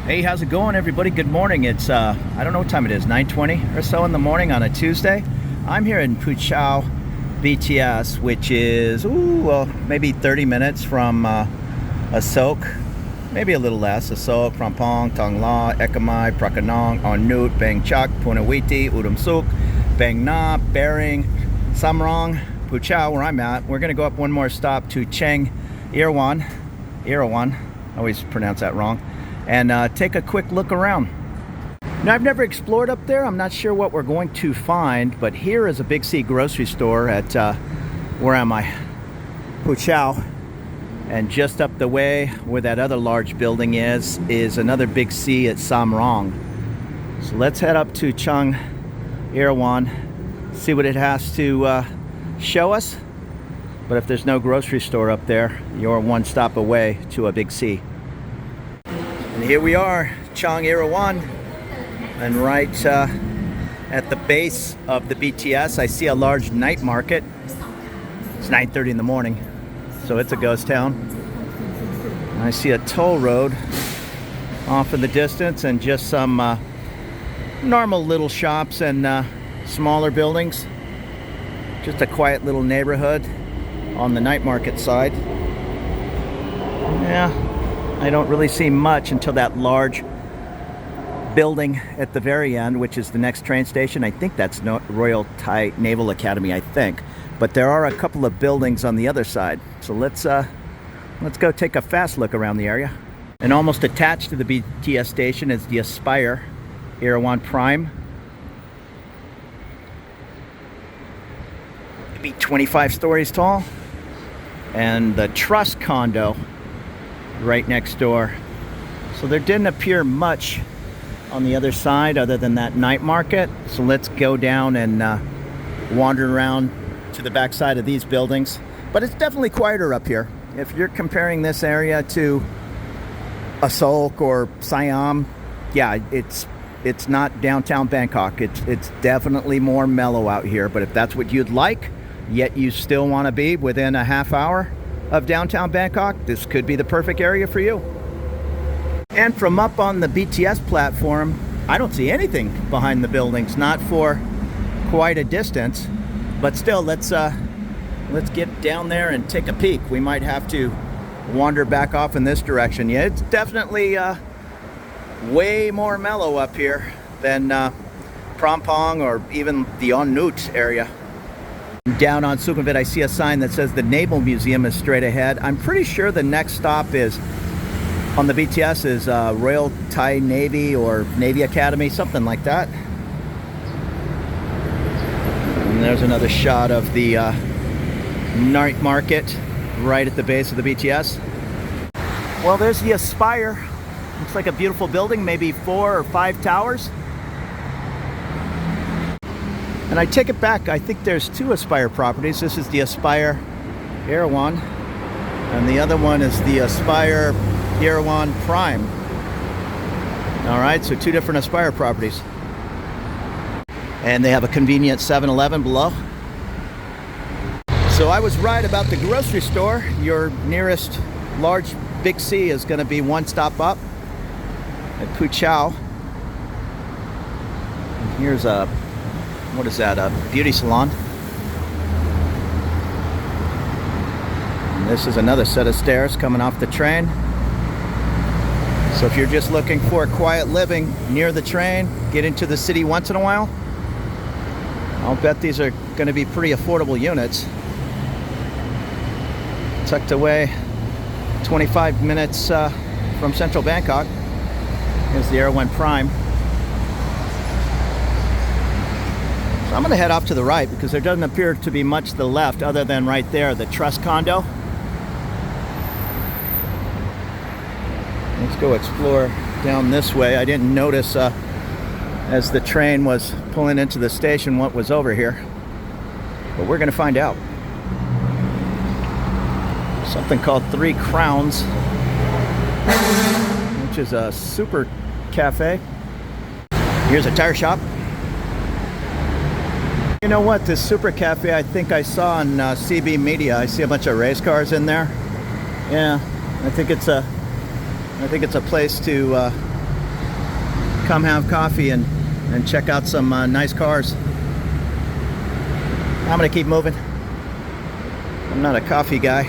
Hey, how's it going, everybody? Good morning. It's I don't know what time it is, 9:20 or so in the morning on a Tuesday. I'm here in Phu Chau BTS, which is maybe 30 minutes from Asok, maybe a little less. Asok, Prampong, Tong La, Ekamai, Prakanong, Onut, Bang Chak, Punawiti, Udom Suk, Bang Na, Bering, Samrong, Phu Chau, where I'm at. We're going to go up one more stop to Cheng, Erawan, I always pronounce that wrong, and take a quick look around. Now, I've never explored up there. I'm not sure what we're going to find, but here is a Big C grocery store at, where am I? Phu Chau. And just up the way where that other large building is another Big C at Samrong. So let's head up to Chong, Erawan, see what it has to show us. But if there's no grocery store up there, you're one stop away to a Big C. And here we are, Chong, Erawan. And right at the base of the BTS, I see a large night market. It's 9:30 in the morning, so it's a ghost town. And I see a toll road off in the distance and just some normal little shops and smaller buildings. Just a quiet little neighborhood on the night market side. Yeah, I don't really see much until that large building at the very end, which is the next train station. I think that's Royal Thai Naval Academy, I think. But there are a couple of buildings on the other side. So let's go take a fast look around the area. And almost attached to the BTS station is the Aspire Erawan Prime. Maybe 25 stories tall. And the Trust Condo right next door. So there didn't appear much on the other side other than that night market. So let's go down and wander around to the back side of these buildings. But it's definitely quieter up here. If you're comparing this area to Asok or Siam, yeah, it's not downtown Bangkok. It's definitely more mellow out here. But if that's what you'd like, yet you still want to be within a half hour of downtown Bangkok, this could be the perfect area for you. And from up on the BTS platform, I don't see anything behind the buildings, not for quite a distance. But still, let's get down there and take a peek. We might have to wander back off in this direction. Yeah, it's definitely way more mellow up here than Prampong or even the Onut area. Down on Sukhumvit, I see a sign that says the Naval Museum is straight ahead. I'm pretty sure the next stop is on the BTS is Royal Thai Navy or Navy Academy, something like that. And there's another shot of the night market right at the base of the BTS. Well, there's the Aspire. Looks like a beautiful building, maybe 4 or 5 towers. And I take it back, I think there's 2 Aspire properties. This is the Aspire Erawan, and the other one is the Aspire Erawan Prime. All right, so 2 different Aspire properties. And they have a convenient 7-Eleven below. So I was right about the grocery store. Your nearest large Big C is going to be one stop up at Phu Chau. And here's a, what is that, a beauty salon. And this is another set of stairs coming off the train. So if you're just looking for quiet living near the train, get into the city once in a while, I'll bet these are going to be pretty affordable units. Tucked away 25 minutes from central Bangkok. Here's the Erawan Prime. So I'm going to head off to the right because there doesn't appear to be much to the left other than right there, the Trust Condo. Let's go explore down this way. I didn't notice as the train was pulling into the station what was over here, but we're going to find out. Something called 3 Crowns, which is a super cafe. Here's a tire shop. You know what, this super cafe I think I saw on CB Media. I see a bunch of race cars in there. Yeah, I think it's a place to come have coffee and check out some nice cars. I'm gonna keep moving. I'm not a coffee guy.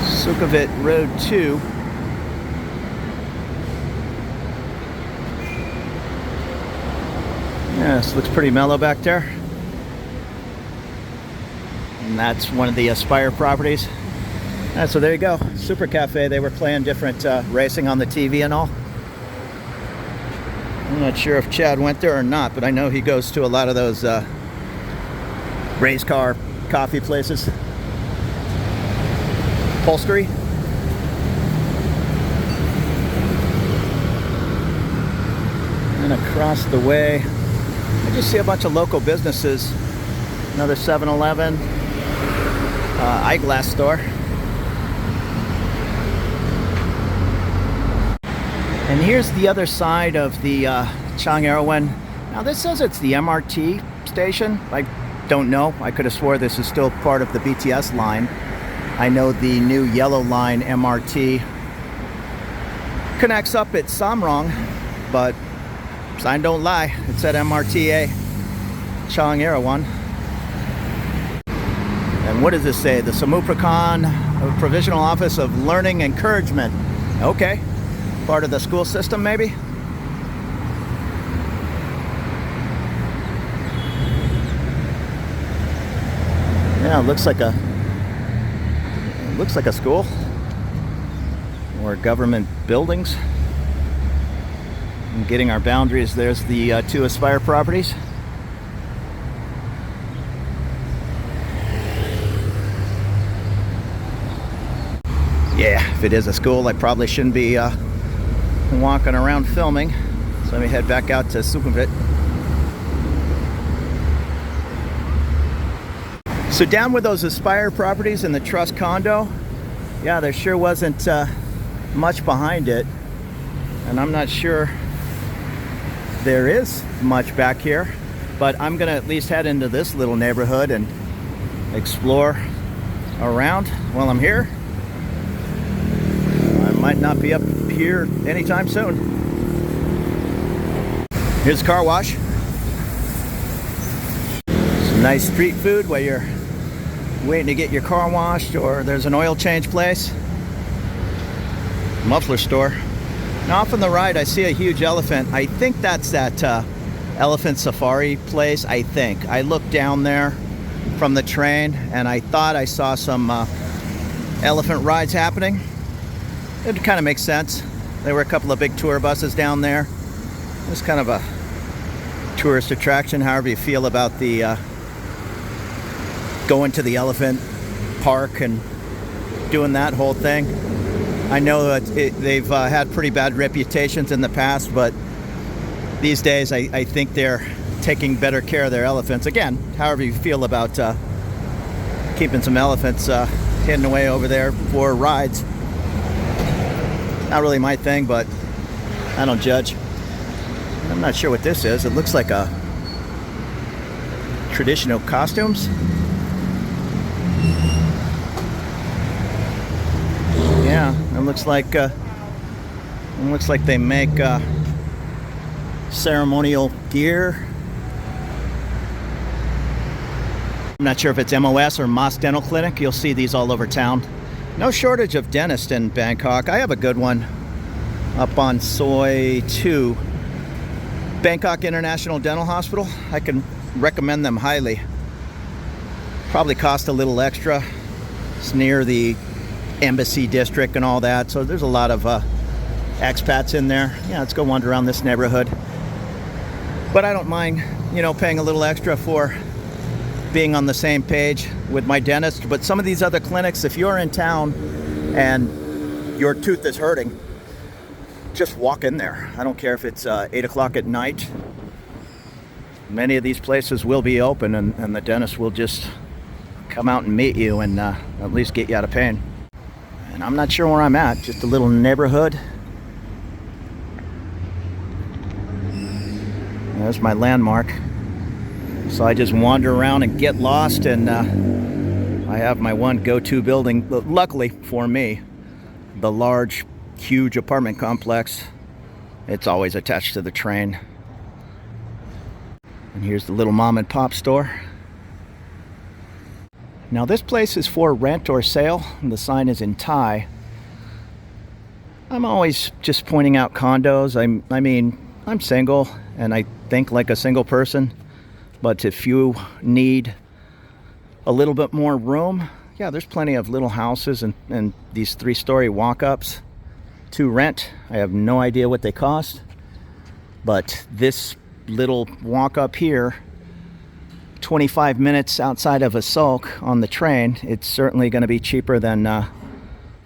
Sukhumvit Road 2. Yeah, this looks pretty mellow back there. And that's one of the Aspire properties. So there you go, Super Cafe. They were playing different racing on the TV and all. I'm not sure if Chad went there or not, but I know he goes to a lot of those race car coffee places. Upholstery. And across the way, I just see a bunch of local businesses. Another 7-Eleven, eyeglass store. And here's the other side of the Chong. Now this says it's the MRT station. I don't know. I could have swore this is still part of the BTS line. I know the new yellow line MRT connects up at Samrong, but sign don't lie. It said MRTA Chong. And what does this say? The Samuprakan Provisional Office of Learning Encouragement. Okay. Part of the school system, maybe? Yeah, it looks like a school or government buildings. And getting our boundaries, there's the two Aspire properties. Yeah, if it is a school, I probably shouldn't be walking around filming. So let me head back out to Sukhumvit. So down with those Aspire properties and the Trust Condo, yeah, there sure wasn't much behind it. And I'm not sure there is much back here, but I'm gonna at least head into this little neighborhood and explore around while I'm here. I might not be up here anytime soon. Here's a car wash. Some nice street food while you're waiting to get your car washed, or there's an oil change place. Muffler store. Now off on the right I see a huge elephant. I think that's that elephant safari place, I think. I looked down there from the train and I thought I saw some elephant rides happening. It kind of makes sense. There were a couple of big tour buses down there. It's kind of a tourist attraction, however you feel about the going to the elephant park and doing that whole thing. I know that they've had pretty bad reputations in the past, but these days I think they're taking better care of their elephants. Again, however you feel about keeping some elephants hidden away over there for rides. Not really my thing, but I don't judge. I'm not sure what this is. It looks like a traditional costumes. Yeah, it looks like they make ceremonial gear. I'm not sure if it's MOS or Mas Dental Clinic. You'll see these all over town. No shortage of dentists in Bangkok. I have a good one up on Soi 2. Bangkok International Dental Hospital. I can recommend them highly. Probably cost a little extra. It's near the Embassy District and all that, so there's a lot of expats in there. Yeah, let's go wander around this neighborhood. But I don't mind, you know, paying a little extra for being on the same page with my dentist. But some of these other clinics, if you're in town and your tooth is hurting, just walk in there. I don't care if it's 8 o'clock at night. Many of these places will be open, and the dentist will just come out and meet you and at least get you out of pain. And I'm not sure where I'm at, just a little neighborhood. There's my landmark. So I just wander around and get lost, and I have my one go-to building, luckily for me, the large huge apartment complex. It's always attached to the train. And here's the little mom and pop store. Now this place is for rent or sale, and the sign is in Thai. I'm always just pointing out condos. I'm single, and I think like a single person. But if you need a little bit more room, yeah, there's plenty of little houses and these 3-story walk-ups to rent. I have no idea what they cost, but this little walk-up here, 25 minutes outside of Asulk on the train, it's certainly going to be cheaper than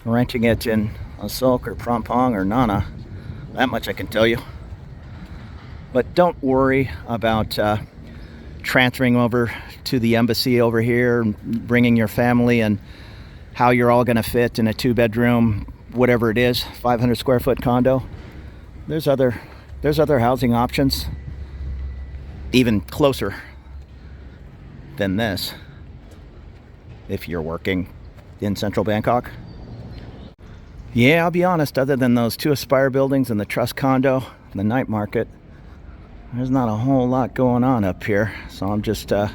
renting it in Asulk or Prampong or Nana. That much I can tell you. But don't worry about transferring over to the embassy over here, bringing your family, and how you're all going to fit in a 2-bedroom, whatever it is, 500 square foot condo. There's other housing options, even closer than this, if you're working in central Bangkok. Yeah, I'll be honest, other than those 2 Aspire buildings and the Trust condo, the night market, there's not a whole lot going on up here. So I'm just out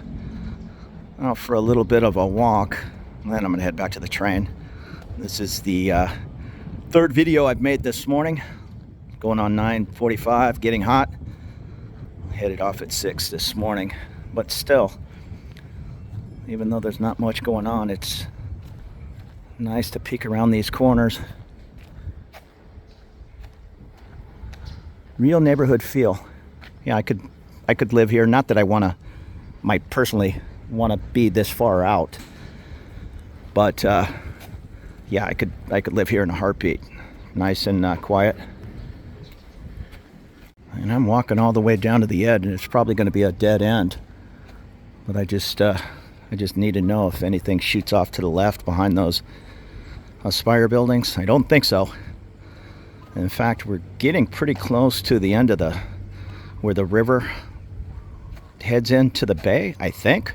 for a little bit of a walk, and then I'm gonna head back to the train. This is the 3rd video I've made this morning, going on 9:45, getting hot. Headed off at 6 this morning, but still, even though there's not much going on, it's nice to peek around these corners. Real neighborhood feel. Yeah, I could live here. Not that I might personally want to be this far out, but yeah, I could live here in a heartbeat. Nice and quiet. And I'm walking all the way down to the edge, and it's probably going to be a dead end. But I just need to know if anything shoots off to the left behind those Aspire buildings. I don't think so. In fact, we're getting pretty close to the end of where the river heads into the bay, I think.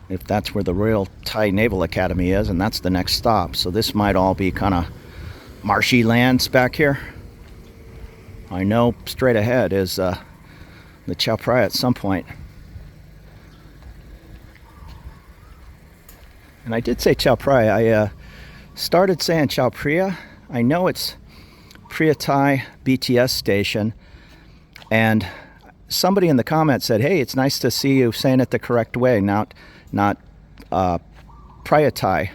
If that's where the Royal Thai Naval Academy is, and that's the next stop. So this might all be kind of marshy lands back here. I know straight ahead is the Chao Phraya at some point. And I did say Chao Phraya. I started saying Chao Phraya. I know it's Phria Thai BTS station, and somebody in the comments said, hey, it's nice to see you saying it the correct way, not Phria Thai.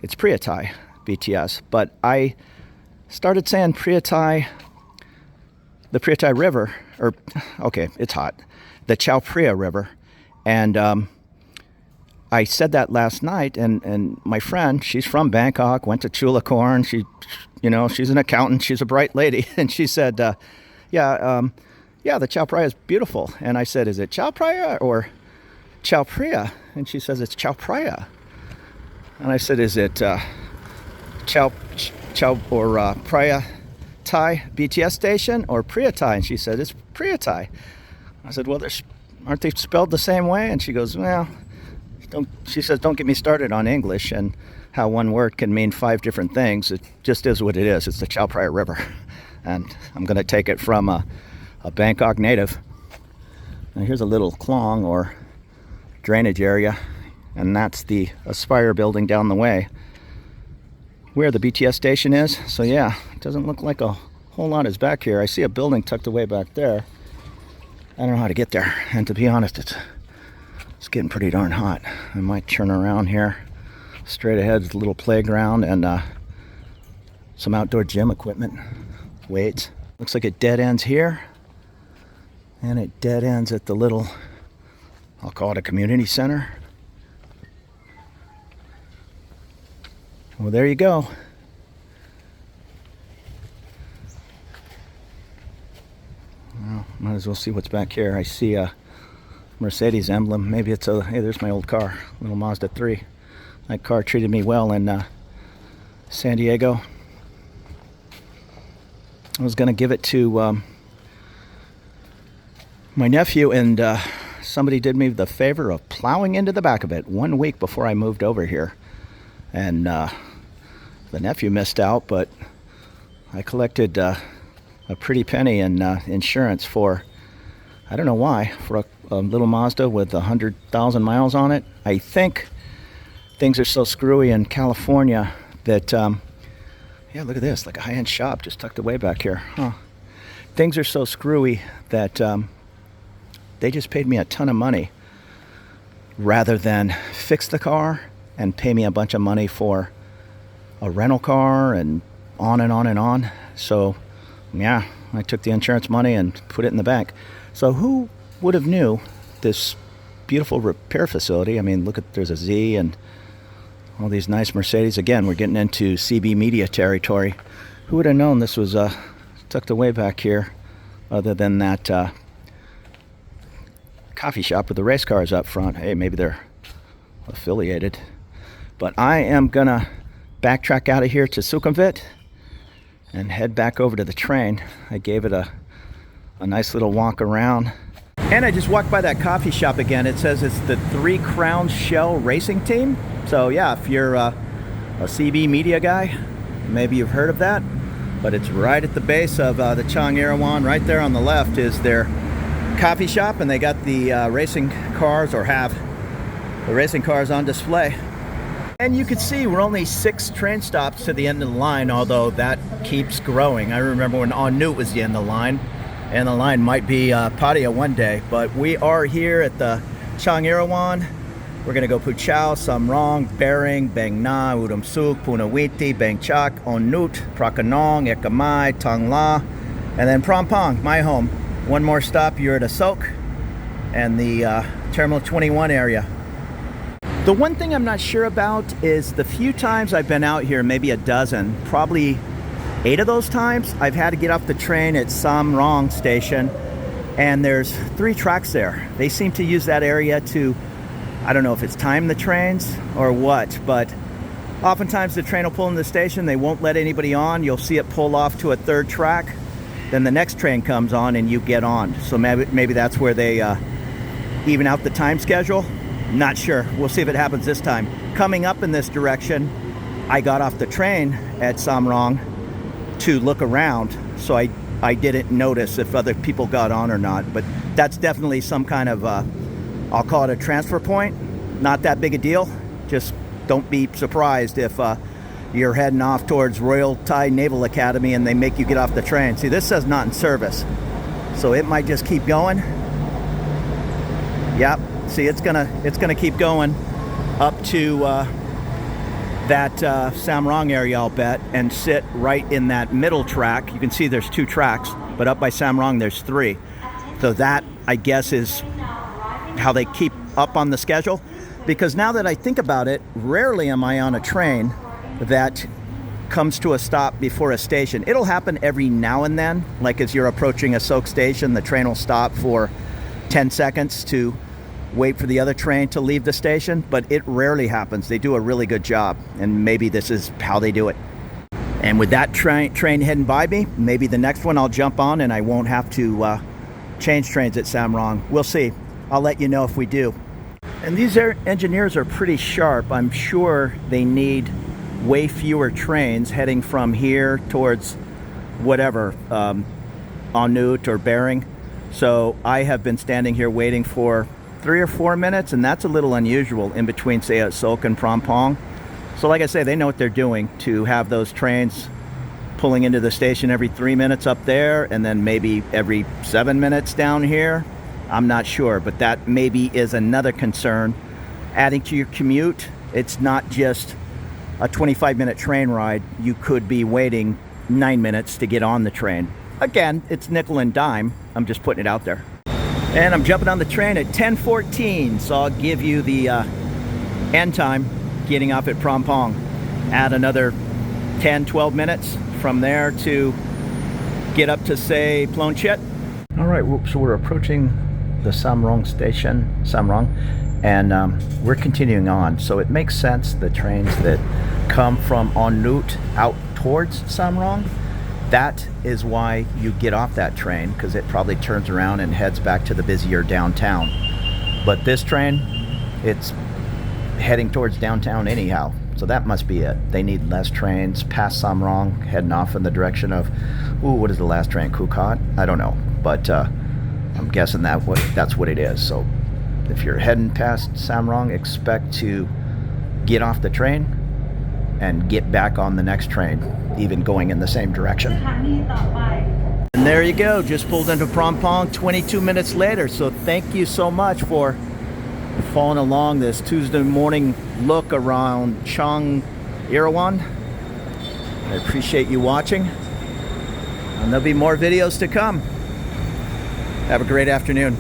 It's Phria Thai BTS, but I started saying Phria Thai, the Phria Thai River, or okay, it's hot, the Chao Phraya River, and I said that last night, and my friend, she's from Bangkok, went to Chulakorn. She's an accountant. She's a bright lady, and she said, yeah, the Chao Phraya is beautiful. And I said, is it Chao Phraya or Chao Phraya? And she says it's Chao Phraya. And I said, is it Chao or Phria Thai BTS station or Phria Thai? And she said it's Phria Thai. I said, well, aren't they spelled the same way? And she goes, well. She says, don't get me started on English and how one word can mean 5 different things. It just is what it is. It's the Chao Phraya River. And I'm going to take it from a Bangkok native. Now here's a little klong or drainage area. And that's the Aspire building down the way where the BTS station is. So yeah, it doesn't look like a whole lot is back here. I see a building tucked away back there. I don't know how to get there. And to be honest, it's getting pretty darn hot. I might turn around here. Straight ahead is a little playground and some outdoor gym equipment. Weights. Looks like it dead ends here. And it dead ends at the little, I'll call it a community center. Well, there you go. Well, might as well see what's back here. I see a Mercedes emblem. Maybe it's hey, there's my old car, little Mazda 3. That car treated me well in San Diego. I was going to give it to my nephew, and somebody did me the favor of plowing into the back of it 1 week before I moved over here. And The nephew missed out, but I collected a pretty penny in insurance for, I don't know why, for a little Mazda with 100,000 miles on it. I think things are so screwy in California that, yeah, look at this, like a high-end shop just tucked away back here. Huh. Things are so screwy that they just paid me a ton of money rather than fix the car and pay me a bunch of money for a rental car and on and on and on. So yeah, I took the insurance money and put it in the bank. So who would have knew this beautiful repair facility? I mean, look at, there's a Z and all these nice Mercedes. Again, we're getting into CB media territory. Who would have known this was tucked away back here, other than that coffee shop with the race cars up front? Hey, maybe they're affiliated. But I am gonna backtrack out of here to Sukhumvit and head back over to the train. I gave it a nice little walk around. And I just walked by that coffee shop again. It says it's the Three Crowns Shell Racing Team. So yeah, if you're a CB media guy, maybe you've heard of that. But it's right at the base of the Chong Erawan. Right there on the left is their coffee shop, and they got the racing cars, or have the racing cars on display. And you can see we're only 6 train stops to the end of the line, although that keeps growing. I remember when En Route was the end of the line, and the line might be Pattaya one day. But we are here at the Chong Erawan. We're gonna go Phu Chau, Samrong, Bering, Bang Na, Udom Suk, Punawiti, Bang Chak, En Route, Prakanong, Ekamai, Tang La, and then Phrom Phong, my home. One more stop, you're at Asok and the Terminal 21 area. The one thing I'm not sure about is the few times I've been out here, maybe a dozen, probably 8 of those times, I've had to get off the train at Samrong station, and there's 3 tracks there. They seem to use that area to, I don't know if it's time the trains or what, but oftentimes the train will pull in the station, they won't let anybody on, you'll see it pull off to a 3rd track, then the next train comes on and you get on. So maybe that's where they even out the time schedule. Not sure. We'll see if it happens this time. Coming up in this direction, I got off the train at Samrong to look around, so I didn't notice if other people got on or not. But that's definitely some kind of, I'll call it a transfer point. Not that big a deal. Just don't be surprised if you're heading off towards Royal Thai Naval Academy and they make you get off the train. See, this says not in service, so it might just keep going. Yep. See, it's gonna keep going up to that Samrong area, I'll bet, and sit right in that middle track. You can see there's 2 tracks, but up by Samrong there's 3. So that, I guess, is how they keep up on the schedule. Because now that I think about it, rarely am I on a train that comes to a stop before a station. It'll happen every now and then, like as you're approaching a Sok station, the train will stop for 10 seconds to wait for the other train to leave the station, but it rarely happens. They do a really good job, and maybe this is how they do it. And with that train heading by me, maybe the next one I'll jump on and I won't have to change trains at Samrong. We'll see. I'll let you know if we do. And these engineers are pretty sharp. I'm sure they need way fewer trains heading from here towards whatever, En Route or Bering. So I have been standing here waiting for 3 or 4 minutes, and that's a little unusual in between, say, Asok and Phrom Phong. So like I say, they know what they're doing to have those trains pulling into the station every 3 minutes up there, and then maybe every 7 minutes down here. I'm not sure, but that maybe is another concern. Adding to your commute, it's not just a 25-minute train ride. You could be waiting 9 minutes to get on the train. Again, it's nickel and dime. I'm just putting it out there. And I'm jumping on the train at 10:14, so I'll give you the end time getting off at Phrom Phong. Add another 10-12 minutes from there to get up to, say, Plon Chit. All right, so we're approaching the Samrong station, and we're continuing on. So it makes sense, the trains that come from En Route out towards Samrong, that is why you get off that train, because it probably turns around and heads back to the busier downtown. But this train, it's heading towards downtown anyhow. So that must be it. They need less trains past Samrong, heading off in the direction of, what is the last train? Phuket? I don't know, but I'm guessing that's what it is. So if you're heading past Samrong, expect to get off the train and get back on the next train, even going in the same direction. And there you go, just pulled into Prompong 22 minutes later. So thank you so much for following along this Tuesday morning look around Chong, Araan. I appreciate you watching, and there'll be more videos to come. Have a great afternoon.